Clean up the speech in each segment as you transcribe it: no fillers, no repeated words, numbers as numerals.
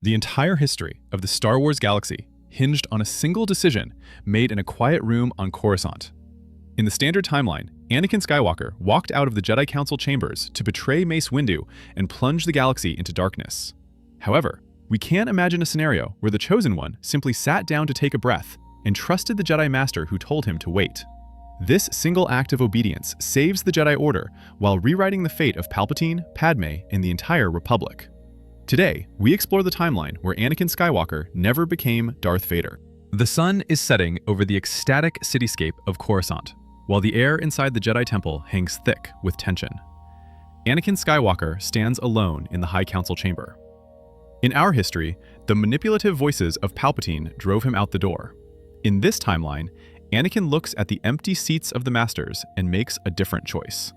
The entire history of the Star Wars galaxy hinged on a single decision made in a quiet room on Coruscant. In the standard timeline, Anakin Skywalker walked out of the Jedi Council chambers to betray Mace Windu and plunge the galaxy into darkness. However, we can't imagine a scenario where the Chosen One simply sat down to take a breath and trusted the Jedi Master who told him to wait. This single act of obedience saves the Jedi Order while rewriting the fate of Palpatine, Padmé, and the entire Republic. Today, we explore the timeline where Anakin Skywalker never became Darth Vader. The sun is setting over the ecstatic cityscape of Coruscant, while the air inside the Jedi Temple hangs thick with tension. Anakin Skywalker stands alone in the High Council chamber. In our history, the manipulative voices of Palpatine drove him out the door. In this timeline, Anakin looks at the empty seats of the Masters and makes a different choice.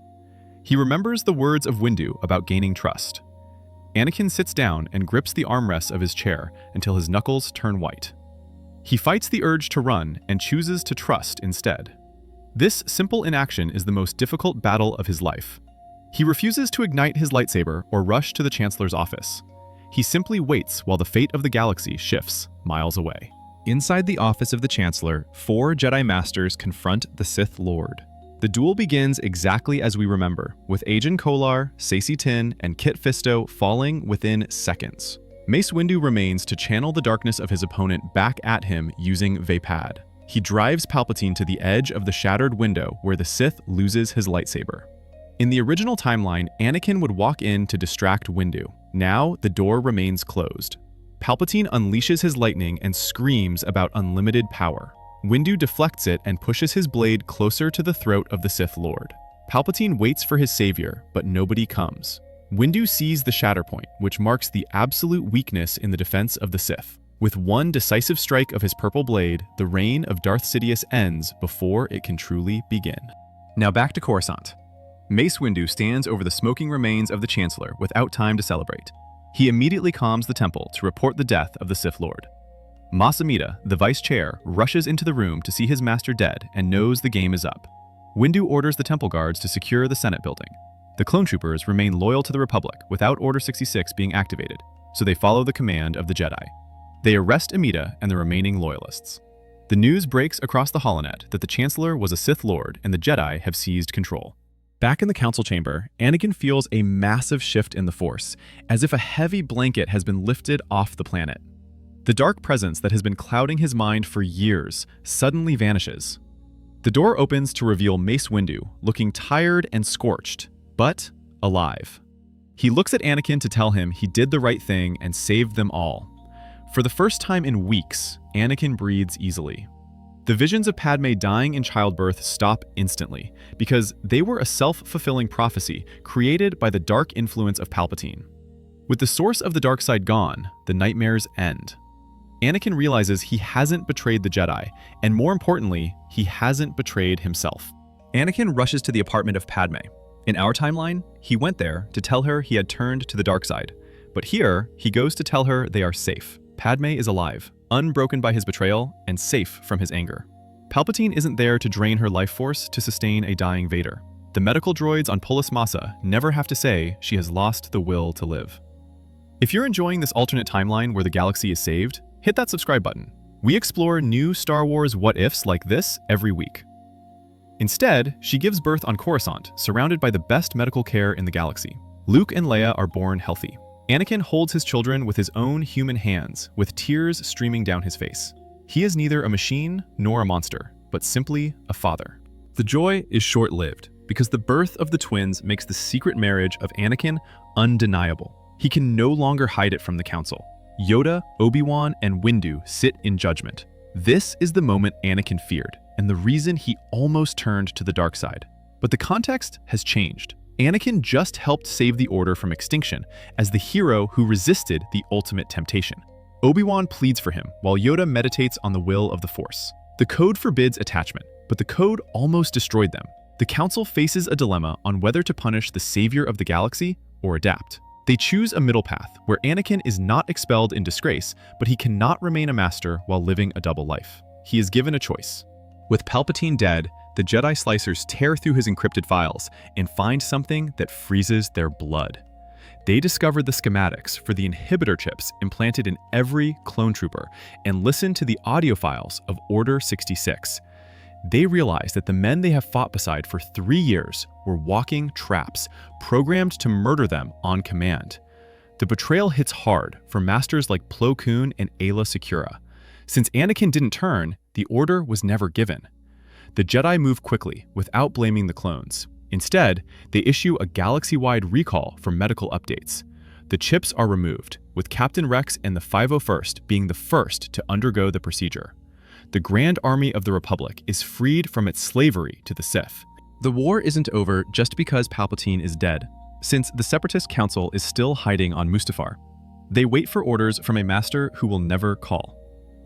He remembers the words of Windu about gaining trust. Anakin sits down and grips the armrests of his chair until his knuckles turn white. He fights the urge to run and chooses to trust instead. This simple inaction is the most difficult battle of his life. He refuses to ignite his lightsaber or rush to the Chancellor's office. He simply waits while the fate of the galaxy shifts miles away. Inside the office of the Chancellor, 4 Jedi Masters confront the Sith Lord. The duel begins exactly as we remember, with Agen Kolar, Saesee Tiin, and Kit Fisto falling within seconds. Mace Windu remains to channel the darkness of his opponent back at him using Vaapad. He drives Palpatine to the edge of the shattered window where the Sith loses his lightsaber. In the original timeline, Anakin would walk in to distract Windu. Now, the door remains closed. Palpatine unleashes his lightning and screams about unlimited power. Windu deflects it and pushes his blade closer to the throat of the Sith Lord. Palpatine waits for his savior, but nobody comes. Windu sees the Shatterpoint, which marks the absolute weakness in the defense of the Sith. With one decisive strike of his purple blade, the reign of Darth Sidious ends before it can truly begin. Now back to Coruscant. Mace Windu stands over the smoking remains of the Chancellor without time to celebrate. He immediately calms the temple to report the death of the Sith Lord. Mas Amidala, the vice chair, rushes into the room to see his master dead and knows the game is up. Windu orders the temple guards to secure the Senate building. The clone troopers remain loyal to the Republic without Order 66 being activated, so they follow the command of the Jedi. They arrest Amidala and the remaining loyalists. The news breaks across the holonet that the Chancellor was a Sith Lord and the Jedi have seized control. Back in the council chamber, Anakin feels a massive shift in the Force, as if a heavy blanket has been lifted off the planet. The dark presence that has been clouding his mind for years suddenly vanishes. The door opens to reveal Mace Windu, looking tired and scorched, but alive. He looks at Anakin to tell him he did the right thing and saved them all. For the first time in weeks, Anakin breathes easily. The visions of Padme dying in childbirth stop instantly, because they were a self-fulfilling prophecy created by the dark influence of Palpatine. With the source of the dark side gone, the nightmares end. Anakin realizes he hasn't betrayed the Jedi, and more importantly, he hasn't betrayed himself. Anakin rushes to the apartment of Padme. In our timeline, he went there to tell her he had turned to the dark side. But here, he goes to tell her they are safe. Padme is alive, unbroken by his betrayal, and safe from his anger. Palpatine isn't there to drain her life force to sustain a dying Vader. The medical droids on Polis Massa never have to say she has lost the will to live. If you're enjoying this alternate timeline where the galaxy is saved, hit that subscribe button. We explore new Star Wars what-ifs like this every week. Instead, she gives birth on Coruscant, surrounded by the best medical care in the galaxy. Luke and Leia are born healthy. Anakin holds his children with his own human hands, with tears streaming down his face. He is neither a machine nor a monster, but simply a father. The joy is short-lived, because the birth of the twins makes the secret marriage of Anakin undeniable. He can no longer hide it from the Council. Yoda, Obi-Wan, and Windu sit in judgment. This is the moment Anakin feared, and the reason he almost turned to the dark side. But the context has changed. Anakin just helped save the Order from extinction as the hero who resisted the ultimate temptation. Obi-Wan pleads for him, while Yoda meditates on the will of the Force. The code forbids attachment, but the code almost destroyed them. The Council faces a dilemma on whether to punish the savior of the galaxy or adapt. They choose a middle path, where Anakin is not expelled in disgrace, but he cannot remain a master while living a double life. He is given a choice. With Palpatine dead, the Jedi Slicers tear through his encrypted files and find something that freezes their blood. They discovered the schematics for the inhibitor chips implanted in every clone trooper and listened to the audio files of Order 66. They realized that the men they have fought beside for 3 years were walking traps, programmed to murder them on command. The betrayal hits hard for masters like Plo Koon and Aayla Secura. Since Anakin didn't turn, the order was never given. The Jedi move quickly without blaming the clones. Instead, they issue a galaxy-wide recall for medical updates. The chips are removed, with Captain Rex and the 501st being the first to undergo the procedure. The Grand Army of the Republic is freed from its slavery to the Sith. The war isn't over just because Palpatine is dead, since the Separatist Council is still hiding on Mustafar. They wait for orders from a master who will never call.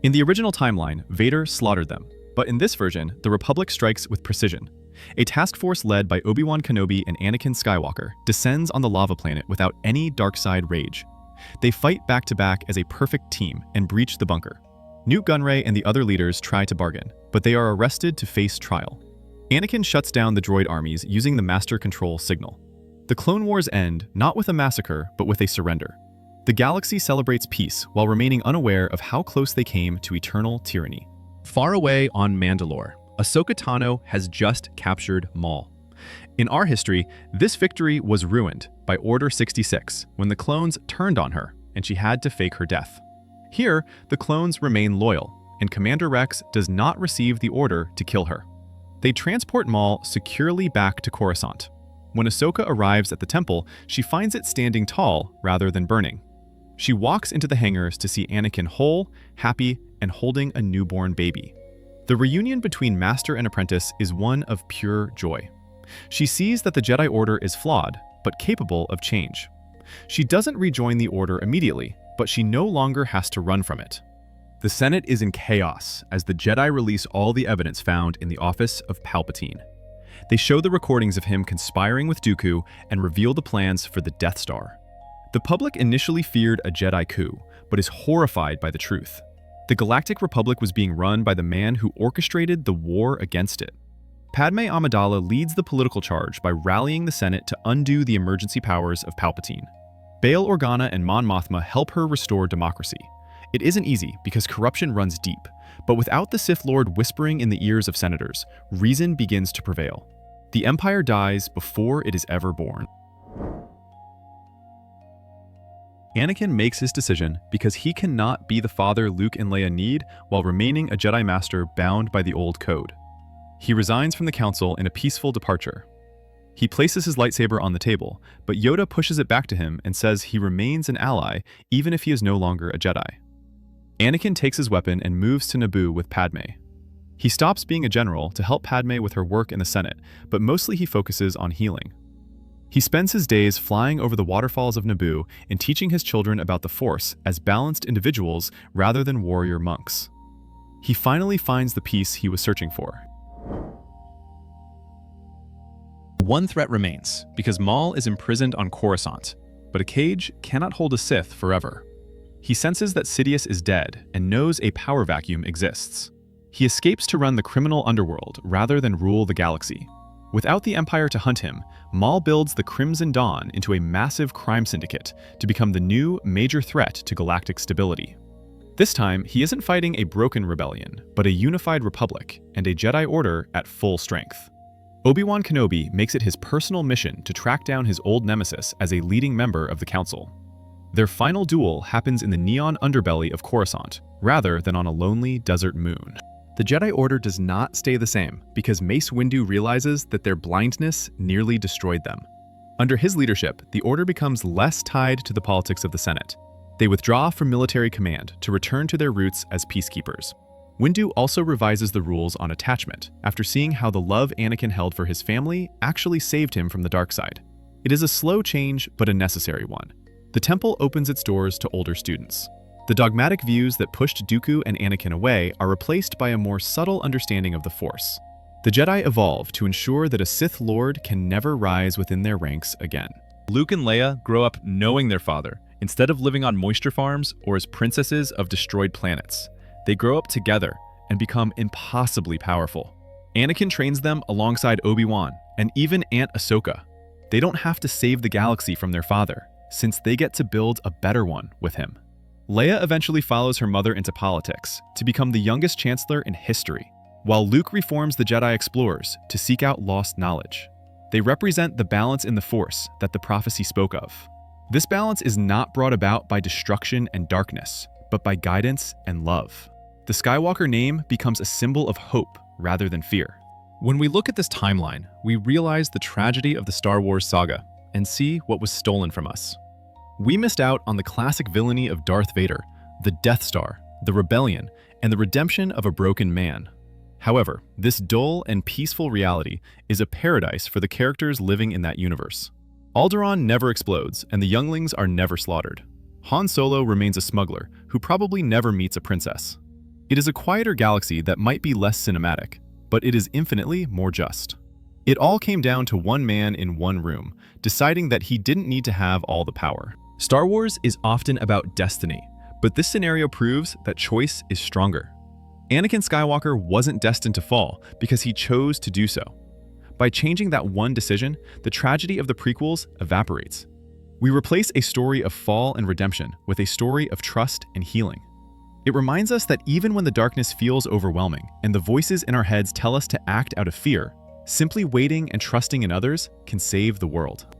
In the original timeline, Vader slaughtered them, but in this version, the Republic strikes with precision. A task force led by Obi-Wan Kenobi and Anakin Skywalker descends on the lava planet without any dark side rage. They fight back-to-back as a perfect team and breach the bunker. Newt Gunray and the other leaders try to bargain, but they are arrested to face trial. Anakin shuts down the droid armies using the Master Control signal. The Clone Wars end not with a massacre, but with a surrender. The galaxy celebrates peace while remaining unaware of how close they came to eternal tyranny. Far away on Mandalore, Ahsoka Tano has just captured Maul. In our history, this victory was ruined by Order 66 when the clones turned on her and she had to fake her death. Here, the clones remain loyal, and Commander Rex does not receive the order to kill her. They transport Maul securely back to Coruscant. When Ahsoka arrives at the temple, she finds it standing tall rather than burning. She walks into the hangars to see Anakin whole, happy, and holding a newborn baby. The reunion between master and apprentice is one of pure joy. She sees that the Jedi Order is flawed, but capable of change. She doesn't rejoin the Order immediately, but she no longer has to run from it. The Senate is in chaos as the Jedi release all the evidence found in the office of Palpatine. They show the recordings of him conspiring with Dooku and reveal the plans for the Death Star. The public initially feared a Jedi coup, but is horrified by the truth. The Galactic Republic was being run by the man who orchestrated the war against it. Padmé Amidala leads the political charge by rallying the Senate to undo the emergency powers of Palpatine. Bail Organa and Mon Mothma help her restore democracy. It isn't easy because corruption runs deep, but without the Sith Lord whispering in the ears of senators, reason begins to prevail. The Empire dies before it is ever born. Anakin makes his decision because he cannot be the father Luke and Leia need while remaining a Jedi Master bound by the old code. He resigns from the Council in a peaceful departure. He places his lightsaber on the table, but Yoda pushes it back to him and says he remains an ally even if he is no longer a Jedi. Anakin takes his weapon and moves to Naboo with Padmé. He stops being a general to help Padmé with her work in the Senate, but mostly he focuses on healing. He spends his days flying over the waterfalls of Naboo and teaching his children about the Force as balanced individuals rather than warrior monks. He finally finds the peace he was searching for. One threat remains, because Maul is imprisoned on Coruscant, but a cage cannot hold a Sith forever. He senses that Sidious is dead and knows a power vacuum exists. He escapes to run the criminal underworld rather than rule the galaxy. Without the Empire to hunt him, Maul builds the Crimson Dawn into a massive crime syndicate to become the new major threat to galactic stability. This time, he isn't fighting a broken rebellion, but a unified republic and a Jedi Order at full strength. Obi-Wan Kenobi makes it his personal mission to track down his old nemesis as a leading member of the Council. Their final duel happens in the neon underbelly of Coruscant, rather than on a lonely desert moon. The Jedi Order does not stay the same because Mace Windu realizes that their blindness nearly destroyed them. Under his leadership, the Order becomes less tied to the politics of the Senate. They withdraw from military command to return to their roots as peacekeepers. Windu also revises the rules on attachment after seeing how the love Anakin held for his family actually saved him from the dark side. It is a slow change, but a necessary one. The temple opens its doors to older students. The dogmatic views that pushed Dooku and Anakin away are replaced by a more subtle understanding of the Force. The Jedi evolve to ensure that a Sith Lord can never rise within their ranks again. Luke and Leia grow up knowing their father, instead of living on moisture farms or as princesses of destroyed planets. They grow up together and become impossibly powerful. Anakin trains them alongside Obi-Wan and even Aunt Ahsoka. They don't have to save the galaxy from their father. since they get to build a better one with him. Leia eventually follows her mother into politics to become the youngest Chancellor in history, while Luke reforms the Jedi Explorers to seek out lost knowledge. They represent the balance in the Force that the prophecy spoke of. This balance is not brought about by destruction and darkness, but by guidance and love. The Skywalker name becomes a symbol of hope rather than fear. When we look at this timeline, we realize the tragedy of the Star Wars saga and see what was stolen from us. We missed out on the classic villainy of Darth Vader, the Death Star, the rebellion, and the redemption of a broken man. However, this dull and peaceful reality is a paradise for the characters living in that universe. Alderaan never explodes, and the younglings are never slaughtered. Han Solo remains a smuggler who probably never meets a princess. It is a quieter galaxy that might be less cinematic, but it is infinitely more just. It all came down to one man in one room, deciding that he didn't need to have all the power. Star Wars is often about destiny, but this scenario proves that choice is stronger. Anakin Skywalker wasn't destined to fall because he chose to do so. By changing that one decision, the tragedy of the prequels evaporates. We replace a story of fall and redemption with a story of trust and healing. It reminds us that even when the darkness feels overwhelming and the voices in our heads tell us to act out of fear, simply waiting and trusting in others can save the world.